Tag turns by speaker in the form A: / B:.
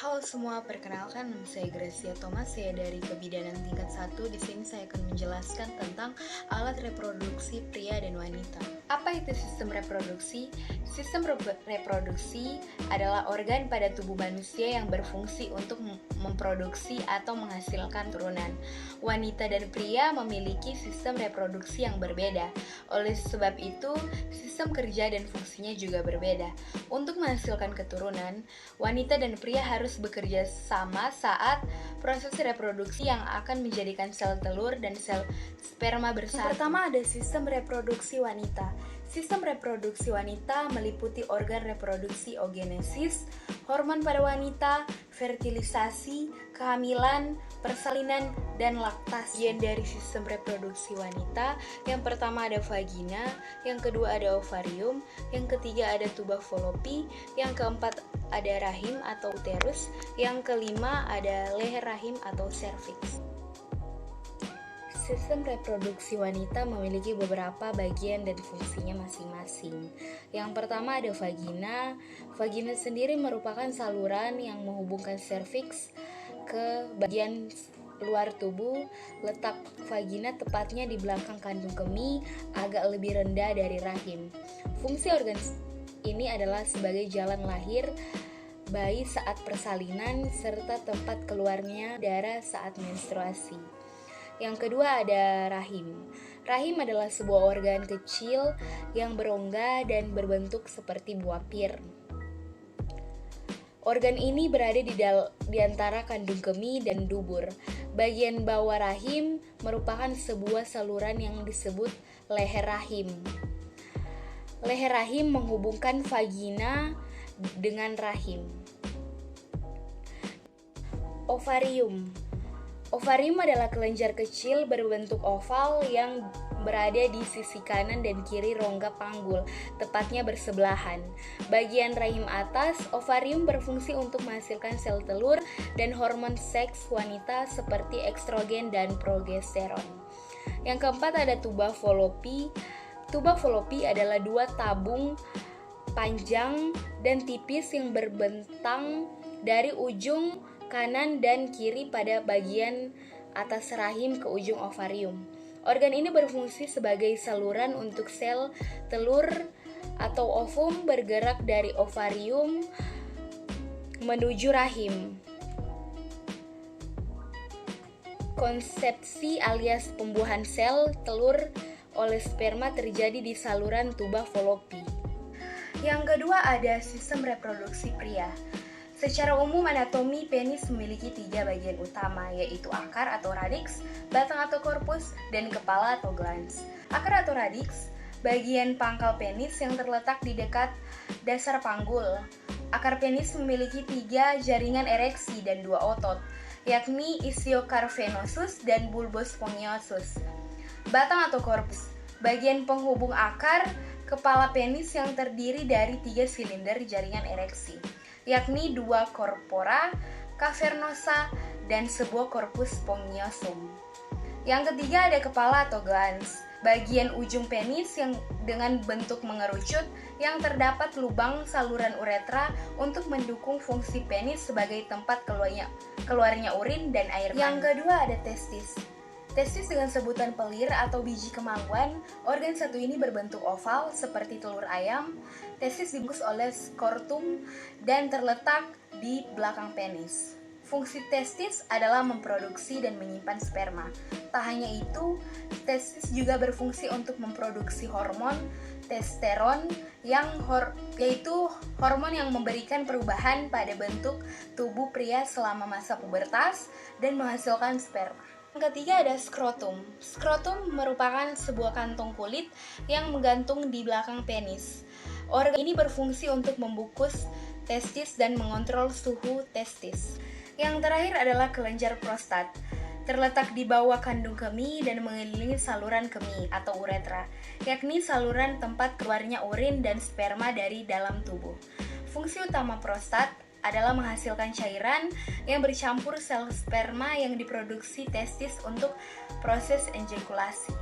A: Halo semua, perkenalkan nama saya Gracia Thomas, saya dari Kebidanan tingkat 1. Di sini saya akan menjelaskan tentang alat reproduksi pria dan wanita. Apa itu sistem reproduksi? Sistem reproduksi adalah organ pada tubuh manusia yang berfungsi untuk memproduksi atau menghasilkan turunan. Wanita dan pria memiliki sistem reproduksi yang berbeda. Oleh sebab itu, sistem kerja dan fungsinya juga berbeda. Untuk menghasilkan keturunan, wanita dan pria harus bekerja sama saat proses reproduksi yang akan menjadikan sel telur dan sel sperma bersatu. Yang pertama ada sistem reproduksi wanita. Sistem reproduksi wanita meliputi organ reproduksi oogenesis, hormon pada wanita, fertilisasi, kehamilan, persalinan, dan laktasi. Bagian dari sistem reproduksi wanita, yang pertama ada vagina, yang kedua ada ovarium, yang ketiga ada tuba fallopi, yang keempat ada rahim atau uterus, yang kelima ada leher rahim atau serviks. Sistem reproduksi wanita memiliki beberapa bagian dan fungsinya masing-masing. Yang pertama ada vagina. Vagina sendiri merupakan saluran yang menghubungkan serviks ke bagian luar tubuh. Letak vagina tepatnya di belakang kandung kemih, agak lebih rendah dari rahim. Fungsi organ ini adalah sebagai jalan lahir bayi saat persalinan serta tempat keluarnya darah saat menstruasi. Yang kedua ada rahim. Rahim adalah sebuah organ kecil yang berongga dan berbentuk seperti buah pir. Organ ini berada di antara kandung kemih dan dubur. Bagian bawah rahim merupakan sebuah saluran yang disebut leher rahim. Leher rahim menghubungkan vagina dengan rahim. Ovarium. Ovarium adalah kelenjar kecil berbentuk oval yang berada di sisi kanan dan kiri rongga panggul, tepatnya bersebelahan. Bagian rahim atas, ovarium berfungsi untuk menghasilkan sel telur dan hormon seks wanita seperti estrogen dan progesteron. Yang keempat ada tuba fallopi. Tuba fallopi adalah dua tabung panjang dan tipis yang berbentang dari ujung kanan dan kiri pada bagian atas rahim ke ujung ovarium. Organ ini berfungsi sebagai saluran untuk sel telur atau ovum bergerak dari ovarium menuju rahim. Konsepsi alias pembuahan sel telur oleh sperma terjadi di saluran tuba fallopi. Yang kedua ada sistem reproduksi pria. Secara umum anatomi penis memiliki 3 bagian utama, yaitu akar atau radix, batang atau korpus, dan kepala atau glans. Akar atau radix, bagian pangkal penis yang terletak di dekat dasar panggul. Akar penis memiliki 3 jaringan ereksi dan 2 otot, yakni ischiocarvenosus dan bulbus spongiosus. Batang atau korpus, bagian penghubung akar kepala penis yang terdiri dari 3 silinder jaringan ereksi, yakni 2 corpora cavernosa dan sebuah corpus spongiosum. Yang ketiga ada kepala atau glans, bagian ujung penis yang dengan bentuk mengerucut yang terdapat lubang saluran uretra untuk mendukung fungsi penis sebagai tempat keluarnya urin dan air mani. Yang kedua ada testis. Testis dengan sebutan pelir atau biji kemaluan, organ satu ini berbentuk oval seperti telur ayam. Testis dibungkus oleh skortum dan terletak di belakang penis. Fungsi testis adalah memproduksi dan menyimpan sperma. Tak hanya itu, testis juga berfungsi untuk memproduksi hormon testosteron yaitu hormon yang memberikan perubahan pada bentuk tubuh pria selama masa pubertas dan menghasilkan sperma. Yang ketiga ada skrotum. Skrotum merupakan sebuah kantong kulit yang menggantung di belakang penis. Organ ini berfungsi untuk membungkus testis dan mengontrol suhu testis. Yang terakhir adalah kelenjar prostat. Terletak di bawah kandung kemih dan mengelilingi saluran kemih atau uretra, yakni saluran tempat keluarnya urin dan sperma dari dalam tubuh. Fungsi utama prostat adalah menghasilkan cairan yang bercampur sel sperma yang diproduksi testis untuk proses ejakulasi.